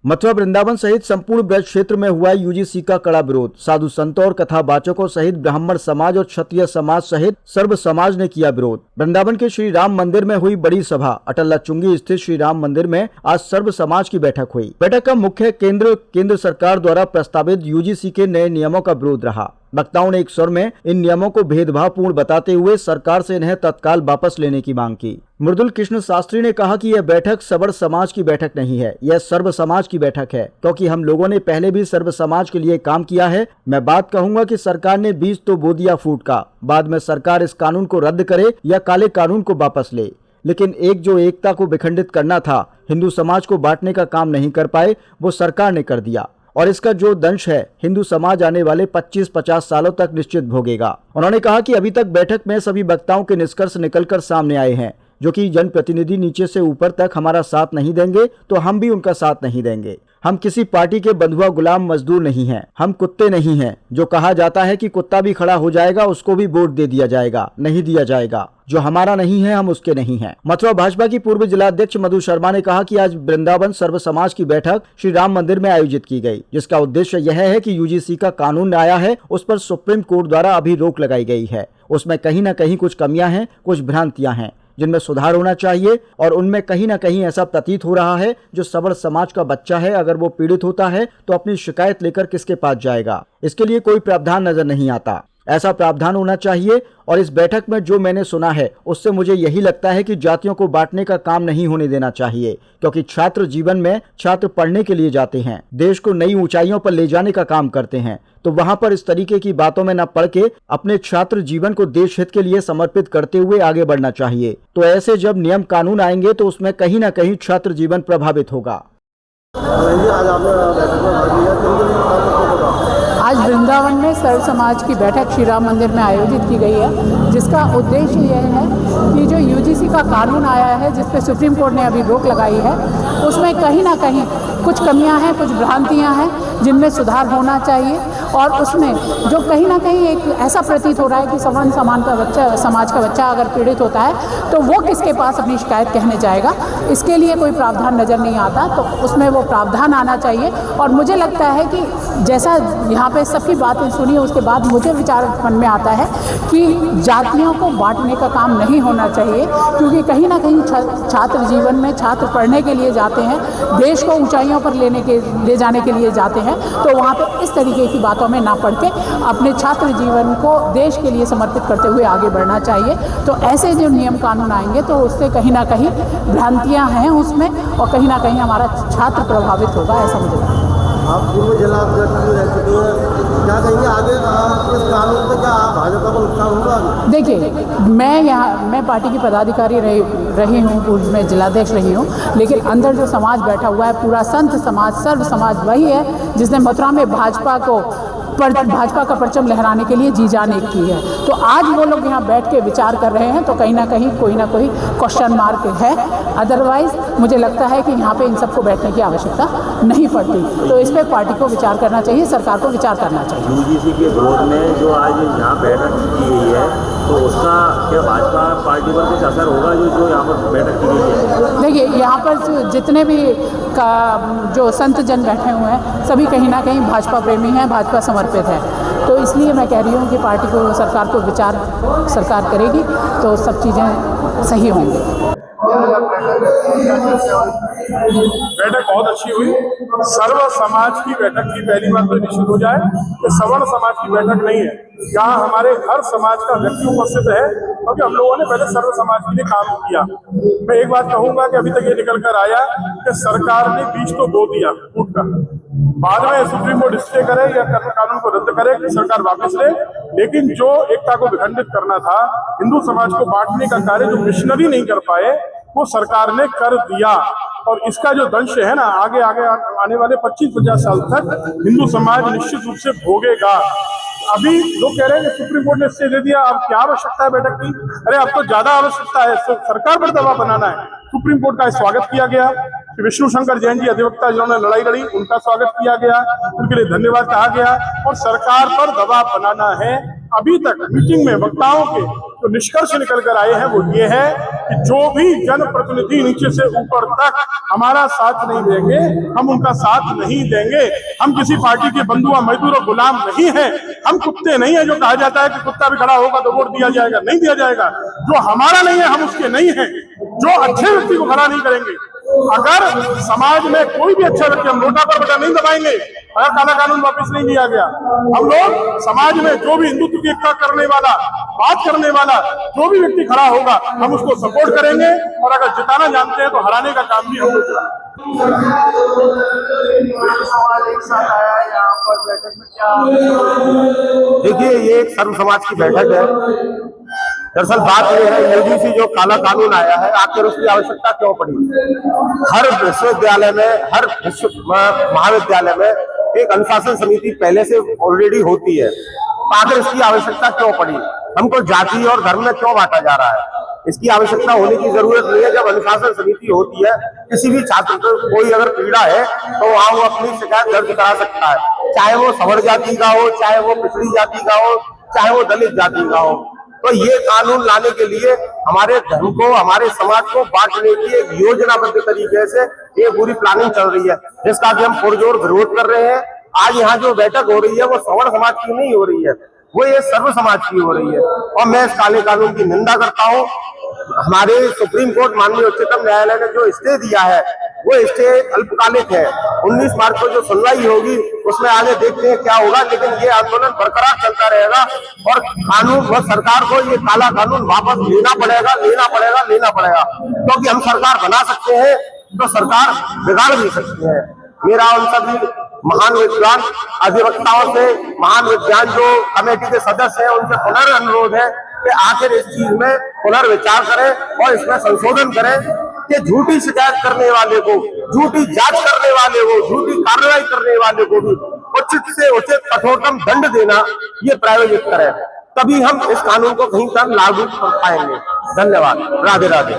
मथुरा वृंदावन सहित संपूर्ण ब्रज क्षेत्र में हुआ यूजीसी का कड़ा विरोध। साधु संतों और कथावाचकों सहित ब्राह्मण समाज और क्षत्रिय समाज सहित सर्व समाज ने किया विरोध। वृंदावन के श्री राम मंदिर में हुई बड़ी सभा। अटल्ला चुंगी स्थित श्री राम मंदिर में आज सर्व समाज की बैठक हुई। बैठक का मुख्य केंद्र सरकार द्वारा प्रस्तावित यूजीसी के नए नियमों का विरोध रहा। वक्ताओं ने एक स्वर में इन नियमों को भेदभावपूर्ण बताते हुए सरकार से इन्हें तत्काल वापस लेने की मांग की। मृदुल कृष्ण शास्त्री ने कहा कि यह बैठक सवर्ण समाज की बैठक नहीं है, यह सर्व समाज की बैठक है, क्योंकि हम लोगों ने पहले भी सर्व समाज के लिए काम किया है। मैं बात कहूंगा कि सरकार ने बीज तो बो दिया फूट का, बाद में सरकार इस कानून को रद्द करे या काले कानून को वापस ले, लेकिन जो एकता को विखंडित करना था, हिंदू समाज को बांटने का काम नहीं कर पाए, वो सरकार ने कर दिया और इसका जो दंश है हिंदू समाज आने वाले 25-50 सालों तक निश्चित भोगेगा। उन्होंने कहा कि अभी तक बैठक में सभी वक्ताओं के निष्कर्ष निकलकर सामने आए हैं, जो कि जनप्रतिनिधि नीचे से ऊपर तक हमारा साथ नहीं देंगे तो हम भी उनका साथ नहीं देंगे। हम किसी पार्टी के बंधुआ गुलाम मजदूर नहीं हैं, हम कुत्ते नहीं हैं। जो कहा जाता है कि कुत्ता भी खड़ा हो जाएगा, उसको भी वोट दे दिया जाएगा, नहीं दिया जाएगा। जो हमारा नहीं है हम उसके नहीं हैं। मथुरा भाजपा की पूर्व जिलाध्यक्ष मधु शर्मा ने कहा कि आज वृंदावन सर्व समाज की बैठक श्री राम मंदिर में आयोजित की गई, जिसका उद्देश्य यह है कि यूजीसी का कानून आया है, उस पर सुप्रीम कोर्ट द्वारा अभी रोक लगाई गई है। उसमें कहीं न कहीं कुछ कमियां हैं, कुछ भ्रांतियां हैं, जिनमें सुधार होना चाहिए और उनमें कहीं न कहीं ऐसा प्रतीत हो रहा है जो सवर्ण समाज का बच्चा है, अगर वो पीड़ित होता है तो अपनी शिकायत लेकर किसके पास जाएगा। इसके लिए कोई प्रावधान नजर नहीं आता। ऐसा प्रावधान होना चाहिए और इस बैठक में जो मैंने सुना है उससे मुझे यही लगता है कि जातियों को बांटने का काम नहीं होने देना चाहिए, क्योंकि छात्र जीवन में छात्र पढ़ने के लिए जाते हैं, देश को नई ऊंचाइयों पर ले जाने का काम करते हैं, तो वहां पर इस तरीके की बातों में न पड़ के अपने छात्र जीवन को देश हित के लिए समर्पित करते हुए आगे बढ़ना चाहिए। तो ऐसे जब नियम कानून आएंगे तो उसमें कहीं न कहीं छात्र जीवन प्रभावित होगा। आज वृंदावन में सर्व समाज की बैठक श्री राम मंदिर में आयोजित की गई है, जिसका उद्देश्य यह है कि जो यूजीसी का कानून आया है, जिस पे सुप्रीम कोर्ट ने अभी रोक लगाई है, उसमें कहीं ना कहीं कुछ कमियां हैं, कुछ भ्रांतियां हैं, जिनमें सुधार होना चाहिए। और उसमें जो कहीं ना कहीं एक ऐसा प्रतीत हो रहा है कि सवर्ण समाज का बच्चा अगर पीड़ित होता है तो वो किसके पास अपनी शिकायत कहने जाएगा, इसके लिए कोई प्रावधान नज़र नहीं आता, तो उसमें वो प्रावधान आना चाहिए। और मुझे लगता है कि जैसा यहाँ पे सबकी बातें सुनी, उसके बाद मुझे विचार मन में आता है कि जातियों को बांटने का काम नहीं होना चाहिए, क्योंकि कहीं ना कहीं छात्र जीवन में छात्र पढ़ने के लिए जाते हैं, देश को ऊंचाइयों पर ले जाने के लिए जाते हैं, तो वहाँ पे इस तरीके की बातों में ना पड़ के अपने छात्र जीवन को देश के लिए समर्पित करते हुए आगे बढ़ना चाहिए। तो ऐसे जो नियम कानून आएंगे तो उससे कहीं ना कहीं भ्रांतियाँ हैं उसमें, और कहीं ना कहीं हमारा छात्र प्रभावित होगा, ऐसा मुझे लगता है। आप पूर्व जिलाध्यक्ष रह चुके हैं, क्या कहेंगे आगे इस कानून से क्या भाजपा को नुकसान होगा? देखिए, मैं पार्टी की पदाधिकारी रही हूँ, पूर्व में जिलाध्यक्ष रही हूँ, लेकिन अंदर जो समाज बैठा हुआ है, पूरा संत समाज, सर्व समाज वही है जिसने मथुरा में भाजपा का परचम लहराने के लिए जी जान एक की है। तो आज वो लोग यहाँ बैठ के विचार कर रहे हैं, तो कहीं ना कहीं कोई ना कोई क्वेश्चन मार्क है। अदरवाइज मुझे लगता है कि यहाँ पे इन सबको बैठने की आवश्यकता नहीं पड़ती। तो इस पर पार्टी को विचार करना चाहिए, सरकार को विचार करना चाहिए। यूजीसी के विरोध में जो आज यहाँ बैठक की गई है, तो उसका क्या भाजपा पार्टी पर कुछ असर होगा? जो यहाँ पर बैठक की गई है, देखिए, यहाँ पर जितने भी जो संत जन बैठे हुए हैं, सभी कहीं ना कहीं भाजपा प्रेमी हैं, भाजपा समर्पित है। तो इसलिए मैं कह रही हूँ कि पार्टी को, सरकार को विचार सरकार करेगी तो सब चीज़ें सही होंगी। बैठक बहुत अच्छी हुई। सर्व समाज की बैठक की पहली बात तो निश्चित हो जाए कि सवर्ण समाज की बैठक नहीं है, यहाँ हमारे हर समाज का व्यक्ति उपस्थित है, क्योंकि हम लोगों ने पहले सर्व समाज के लिए काम किया। मैं एक बात कहूंगा कि अभी तक ये निकल कर आया कि सरकार ने बीज तो बो दिया फूट का, बाद में सुप्रीम कोर्ट स्टे करे या कानून को रद्द करे कि सरकार वापस ले, लेकिन जो एकता को विखंडित करना था, हिंदू समाज को बांटने का कार्य जो मिशनरी नहीं कर पाए, वो सरकार ने कर दिया। और इसका जो दंश है ना, आगे आने वाले 25-50 साल तक हिंदू समाज निश्चित रूप से भोगेगा। अभी लोग कह रहे हैं कि सुप्रीम कोर्ट ने स्टे दे दिया, अब क्या आवश्यकता है बैठक की? अरे अब तो ज्यादा आवश्यकता है, सरकार पर दबाव बनाना है। सुप्रीम कोर्ट का स्वागत किया गया, विष्णु शंकर जैन जी अधिवक्ता जिन्होंने लड़ाई लड़ी, उनका स्वागत किया गया, उनके लिए धन्यवाद कहा गया, और सरकार पर दबाव बनाना है। अभी तक मीटिंग में वक्ताओं के जो निष्कर्ष निकल कर आए हैं वो ये है कि जो भी जनप्रतिनिधि नीचे से ऊपर तक हमारा साथ नहीं देंगे, हम उनका साथ नहीं देंगे। हम किसी पार्टी के बंधु और मजदूर और गुलाम नहीं हैं, हम कुत्ते नहीं है जो कहा जाता है कि कुत्ता भी खड़ा होगा तो वोट दिया जाएगा, नहीं दिया जाएगा। जो हमारा नहीं है हम उसके नहीं हैं, जो अच्छे व्यक्ति को खड़ा नहीं करेंगे। अगर समाज में कोई भी अच्छा व्यक्ति, हम नोटा पर बटन नहीं दबाएंगे अगर काला कानून वापस नहीं दिया गया। हम लोग समाज में जो भी हिंदुत्व की एकता करने वाला, बात करने वाला जो भी व्यक्ति खड़ा होगा हम उसको सपोर्ट करेंगे, और अगर जिताना जानते हैं तो हराने का काम भी हम लोग करेंगे। एक साथ आया यहाँ पर बैठक में, क्या देखिए ये एक सर्व समाज की बैठक है। दरअसल बात यह है यूजीसी जो काला कानून आया है आखिर उसकी आवश्यकता क्यों पड़ी। हर विश्वविद्यालय में, हर महाविद्यालय में एक अनुशासन समिति पहले से ऑलरेडी होती है, तो आखिर इसकी आवश्यकता क्यों पड़ी? हमको जाति और धर्म में क्यों बांटा जा रहा है? इसकी आवश्यकता होने की जरूरत नहीं है। जब अनुशासन समिति होती है, किसी भी छात्र को कोई अगर पीड़ा है तो वहां वो अपनी शिकायत दर्ज करा सकता है, चाहे वो सवर्ण जाति का हो, चाहे वो पिछड़ी जाति का हो, चाहे वो दलित जाति का हो। तो ये कानून लाने के लिए हमारे धर्म को, हमारे समाज को बांटने की एक योजनाबद्ध तरीके से ये पूरी प्लानिंग चल रही है, जिसका कि हम पुरजोर विरोध कर रहे हैं। आज यहाँ जो बैठक हो रही है वो सवर्ण समाज की नहीं हो रही है, वो ये सर्व समाज की हो रही है, और मैं इस काले कानून की निंदा करता हूँ। हमारे सुप्रीम कोर्ट माननीय उच्चतम न्यायालय ने जो स्टे दिया है वो स्टे अल्पकालिक है। 19 मार्च को जो सुनवाई होगी उसमें आगे देखते हैं क्या होगा, लेकिन ये आंदोलन बरकरार चलता रहेगा और कानून व सरकार को ये काला कानून वापस लेना पड़ेगा, क्योंकि हम सरकार बना सकते हैं तो सरकार बिगाड़ भी सकते हैं। मेरा उन सभी महान विद्वान अधिवक्ताओं से, महान विद्वान जो कमेटी के सदस्य हैं, उनसे पुनर्अनुरोध है कि आखिर इस चीज में पुनर्विचार करें और इसमें संशोधन करें कि झूठी शिकायत करने वाले को, झूठी जांच करने वाले को, झूठी कार्रवाई करने वाले को भी उचित से उचित कठोरतम दंड देना ये प्रायोजित करें, तभी हम इस कानून को कहीं तक लागू कर पाएंगे। धन्यवाद। राधे राधे।